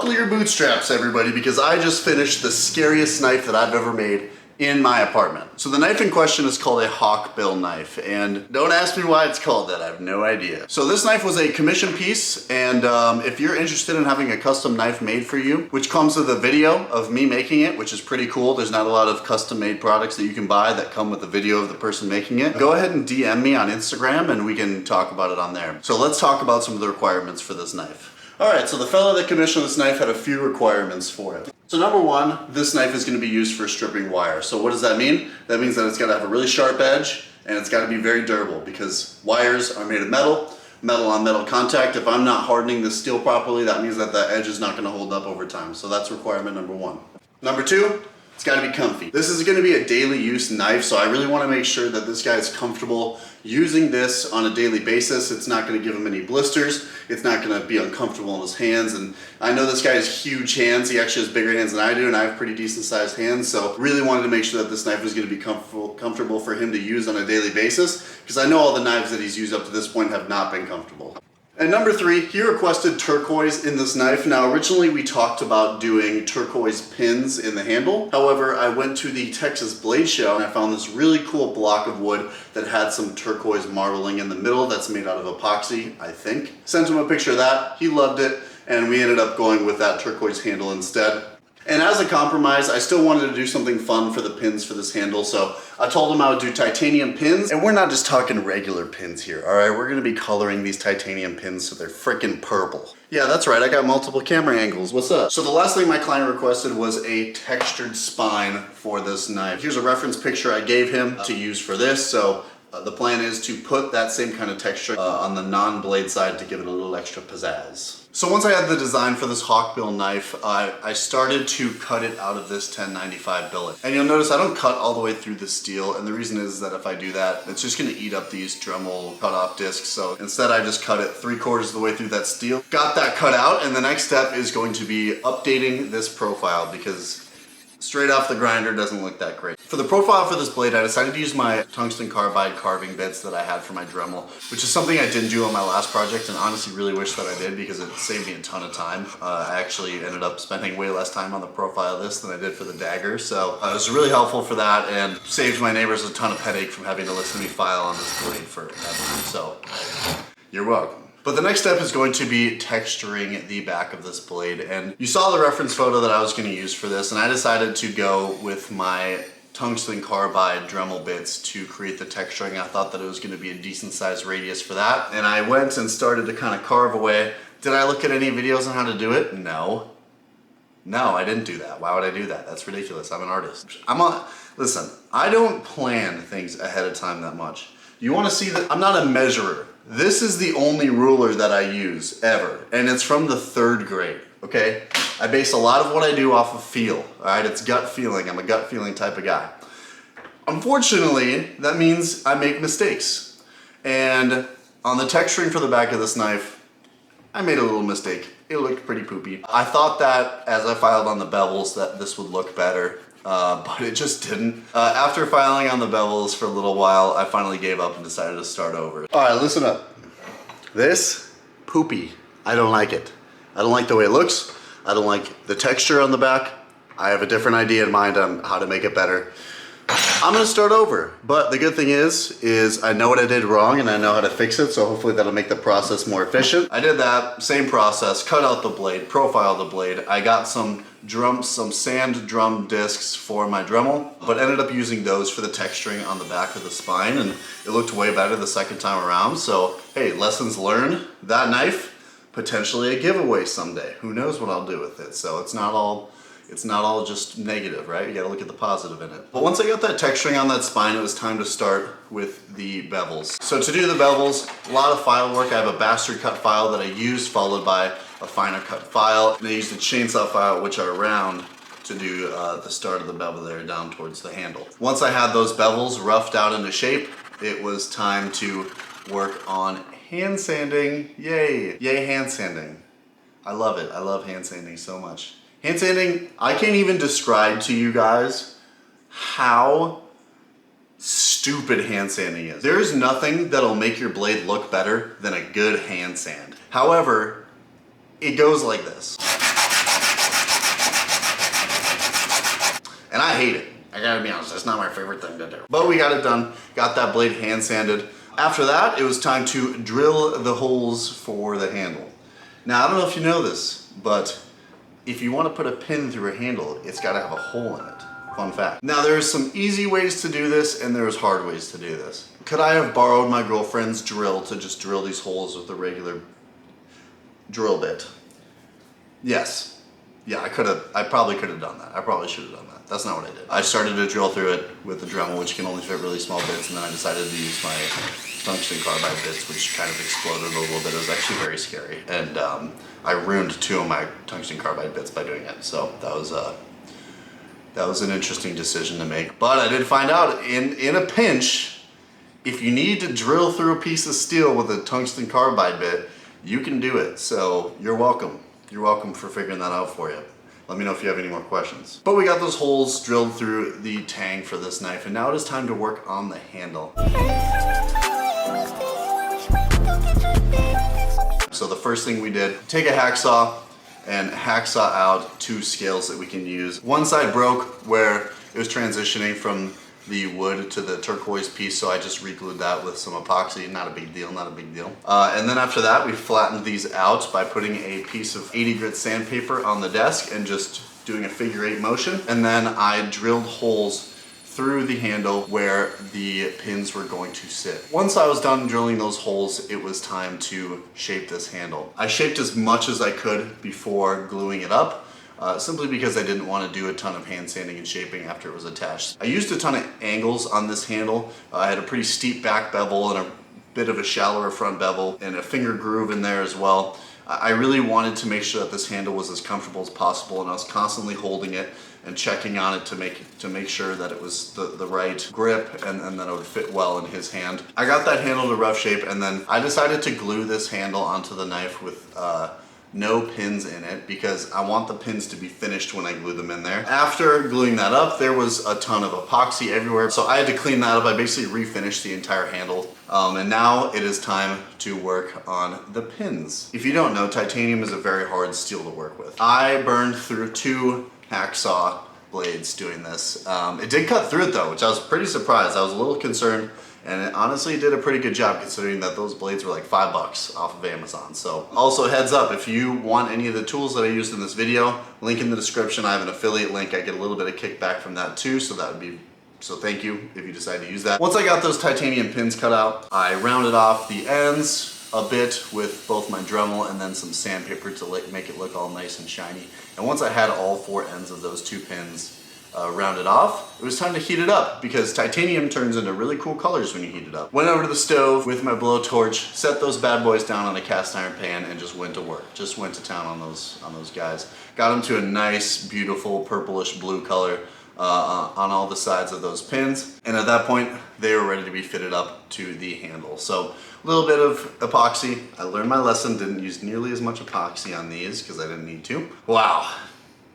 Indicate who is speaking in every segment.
Speaker 1: Buckle your bootstraps, everybody, because I just finished the scariest knife that I've ever made in my apartment. So the knife in question is called a hawk bill knife, and don't ask me why it's called that, I have no idea. So this knife was a commission piece, and if you're interested in having a custom knife made for you, which comes with a video of me making it, which is pretty cool. There's not a lot of custom made products that you can buy that come with a video of the person making it. Go ahead and DM me on Instagram and we can talk about it on there. So let's talk about some of the requirements for this knife. All right, so the fella that commissioned this knife had a few requirements for it. So number one, this knife is going to be used for stripping wire. So what does that mean? That means that it's got to have a really sharp edge and it's got to be very durable because wires are made of metal, metal on metal contact. If I'm not hardening the steel properly, that means that the edge is not going to hold up over time. So that's requirement number one. Number two, it's got to be comfy. This is going to be a daily use knife, so I really want to make sure that this guy is comfortable using this on a daily basis. It's not going to give him any blisters. It's not going to be uncomfortable in his hands. And I know this guy has huge hands. He actually has bigger hands than I do, and I have pretty decent sized hands. So really wanted to make sure that this knife was going to be comfortable for him to use on a daily basis, because I know all the knives that he's used up to this point have not been comfortable. And number three, he requested turquoise in this knife. Now originally we talked about doing turquoise pins in the handle. However, I went to the Texas Blade Show and I found this really cool block of wood that had some turquoise marbling in the middle that's made out of epoxy, I think. Sent him a picture of that, he loved it, and we ended up going with that turquoise handle instead. And as a compromise, I still wanted to do something fun for the pins for this handle, so I told him I would do titanium pins. And we're not just talking regular pins here, all right? We're gonna be coloring these titanium pins so they're freaking purple. Yeah, that's right, I got multiple camera angles, what's up? So the last thing my client requested was a textured spine for this knife. Here's a reference picture I gave him to use for this, so the plan is to put that same kind of texture on the non-blade side to give it a little extra pizzazz. So once I had the design for this hawkbill knife, I started to cut it out of this 1095 billet. And you'll notice I don't cut all the way through the steel, and the reason is that if I do that, it's just gonna eat up these Dremel cut-off discs. So instead I just cut it 3/4 of the way through that steel. Got that cut out, and the next step is going to be updating this profile because straight off the grinder doesn't look that great. For the profile for this blade, I decided to use my tungsten carbide carving bits that I had for my Dremel, which is something I didn't do on my last project and honestly really wish that I did because it saved me a ton of time. I actually ended up spending way less time on the profile of this than I did for the dagger, so it was really helpful for that and saved my neighbors a ton of headache from having to listen to me file on this blade forever, so you're welcome. But the next step is going to be texturing the back of this blade. And you saw the reference photo that I was going to use for this, and I decided to go with my tungsten carbide Dremel bits to create the texturing. I thought that it was going to be a decent sized radius for that. And I went and started to kind of carve away. Did I look at any videos on how to do it? No. No, I didn't do that. Why would I do that? That's ridiculous. I'm an artist. Listen, I don't plan things ahead of time that much. You want to see that? I'm not a measurer. This is the only ruler that I use ever, and it's from the 3rd grade, okay? I base a lot of what I do off of feel, all right? It's gut feeling. I'm a gut feeling type of guy. Unfortunately, that means I make mistakes. And on the texturing for the back of this knife, I made a little mistake. It looked pretty poopy. I thought that as I filed on the bevels that this would look better. But it just didn't. After filing on the bevels for a little while, I finally gave up and decided to start over. All right, listen up. This, poopy. I don't like it. I don't like the way it looks. I don't like the texture on the back. I have a different idea in mind on how to make it better. I'm gonna start over, but the good thing is I know what I did wrong and I know how to fix it, so hopefully that'll make the process more efficient. I did that same process, cut out the blade, profiled the blade. I got some sand drum discs for my Dremel, but ended up using those for the texturing on the back of the spine, and it looked way better the second time around. So hey, lessons learned. That knife, potentially a giveaway someday. Who knows what I'll do with it? So it's not all just negative, right? You gotta look at the positive in it. But once I got that texturing on that spine, it was time to start with the bevels. So to do the bevels, a lot of file work. I have a bastard cut file that I use, followed by a finer cut file. And I used a chainsaw file, which are round, to do the start of the bevel there down towards the handle. Once I had those bevels roughed out into shape, it was time to work on hand sanding. Yay, yay hand sanding. I love it, I love hand sanding so much. Hand sanding, I can't even describe to you guys how stupid hand sanding is. There's nothing that'll make your blade look better than a good hand sand. However, it goes like this. I hate it. I gotta be honest, that's not my favorite thing to do. But we got it done, got that blade hand sanded. After that, it was time to drill the holes for the handle. Now, I don't know if you know this, but if you want to put a pin through a handle, it's got to have a hole in it. Fun fact. Now, there's some easy ways to do this, and there's hard ways to do this. Could I have borrowed my girlfriend's drill to just drill these holes with a regular drill bit? Yes. Yeah, I probably could have done that. I probably should have done that. That's not what I did. I started to drill through it with the Dremel, which can only fit really small bits, and then I decided to use my tungsten carbide bits, which kind of exploded a little bit. It was actually very scary, and I ruined 2 of my tungsten carbide bits by doing it. So that was an interesting decision to make. But I did find out in a pinch, if you need to drill through a piece of steel with a tungsten carbide bit, you can do it. So you're welcome. You're welcome for figuring that out for you. Let me know if you have any more questions. But we got those holes drilled through the tang for this knife, and now it is time to work on the handle. So the first thing we did, take a hacksaw and hacksaw out 2 scales that we can use. One side broke where it was transitioning from the wood to the turquoise piece, so I just re-glued that with some epoxy. Not a big deal, not a big deal. And then after that, we flattened these out by putting a piece of 80 grit sandpaper on the desk and just doing a figure 8 motion. And then I drilled holes through the handle where the pins were going to sit. Once I was done drilling those holes, it was time to shape this handle. I shaped as much as I could before gluing it up. Simply because I didn't want to do a ton of hand sanding and shaping after it was attached. I used a ton of angles on this handle. I had a pretty steep back bevel and a bit of a shallower front bevel and a finger groove in there as well. I really wanted to make sure that this handle was as comfortable as possible, and I was constantly holding it and checking on it to make sure that it was the right grip and that it would fit well in his hand. I got that handle to rough shape, and then I decided to glue this handle onto the knife with no pins in it because I want the pins to be finished when I glue them in there. After gluing that up, there was a ton of epoxy everywhere, so I had to clean that up. I basically refinished the entire handle, and now it is time to work on the pins. If you don't know, titanium is a very hard steel to work with. I burned through 2 hacksaw blades doing this. It did cut through it though, which I was pretty surprised. I was a little concerned, and it honestly did a pretty good job considering that those blades were like $5 off of Amazon. So also heads up, if you want any of the tools that I used in this video, link in the description. I have an affiliate link. I get a little bit of kickback from that too, so thank you if you decide to use that. Once I got those titanium pins cut out, I rounded off the ends a bit with both my Dremel and then some sandpaper to make it look all nice and shiny. And once I had all 4 ends of those 2 pins rounded off, it was time to heat it up because titanium turns into really cool colors when you heat it up. Went over to the stove with my blowtorch, set those bad boys down on a cast iron pan, and just went to work. Just went to town on those guys. Got them to a nice, beautiful purplish blue color on all the sides of those pins. And at that point, they were ready to be fitted up to the handle. So a little bit of epoxy. I learned my lesson, didn't use nearly as much epoxy on these because I didn't need to. Wow.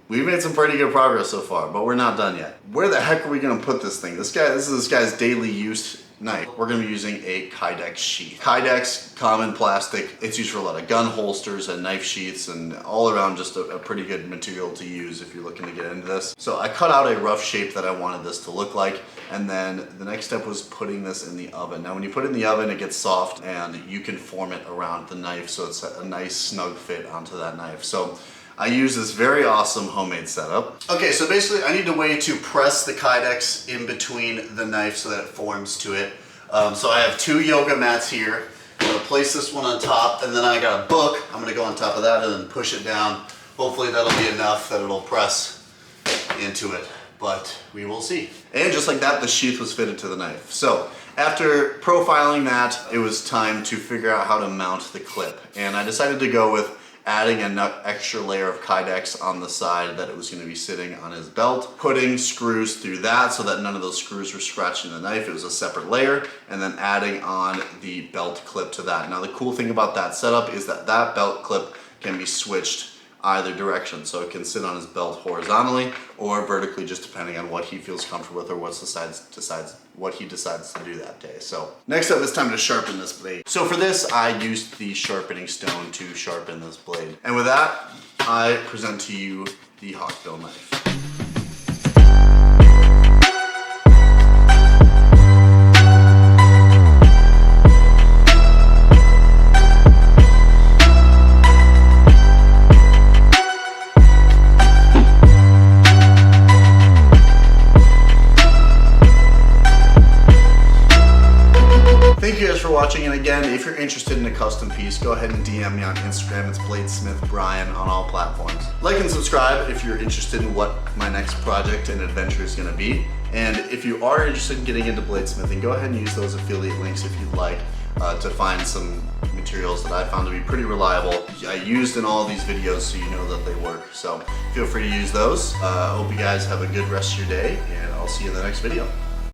Speaker 1: We've made some pretty good progress so far, but we're not done yet. Where the heck are we gonna put this thing? This is this guy's daily use knife. We're gonna be using a Kydex sheath. Kydex, common plastic. It's used for a lot of gun holsters and knife sheaths and all around just a pretty good material to use if you're looking to get into this. So I cut out a rough shape that I wanted this to look like, and then the next step was putting this in the oven. Now when you put it in the oven, it gets soft and you can form it around the knife so it's a nice snug fit onto that knife. So I use this very awesome homemade setup. Okay, so basically I need a way to press the Kydex in between the knife so that it forms to it. So I have 2 yoga mats here. I'm gonna place this one on top, and then I got a book. I'm gonna go on top of that and then push it down. Hopefully that'll be enough that it'll press into it, but we will see. And just like that, the sheath was fitted to the knife. So after profiling that, it was time to figure out how to mount the clip. And I decided to go with adding an extra layer of Kydex on the side that it was going to be sitting on his belt, putting screws through that so that none of those screws were scratching the knife. It was a separate layer, and then adding on the belt clip to that. Now the cool thing about that setup is that that belt clip can be switched either direction, so it can sit on his belt horizontally or vertically, just depending on what he feels comfortable with or what he decides to do that day. So next up, it's time to sharpen this blade. So for this, I used the Sharpening Stone to sharpen this blade. And with that, I present to you the Hawkbill knife. interested in a custom piece, go ahead and DM me on Instagram. It's Bladesmith Brian on all platforms. Like and subscribe if you're interested in what my next project and adventure is gonna be. And if you are interested in getting into bladesmithing, go ahead and use those affiliate links if you'd like to find some materials that I found to be pretty reliable. I used in all these videos so you know that they work. So feel free to use those. I hope you guys have a good rest of your day, and I'll see you in the next video.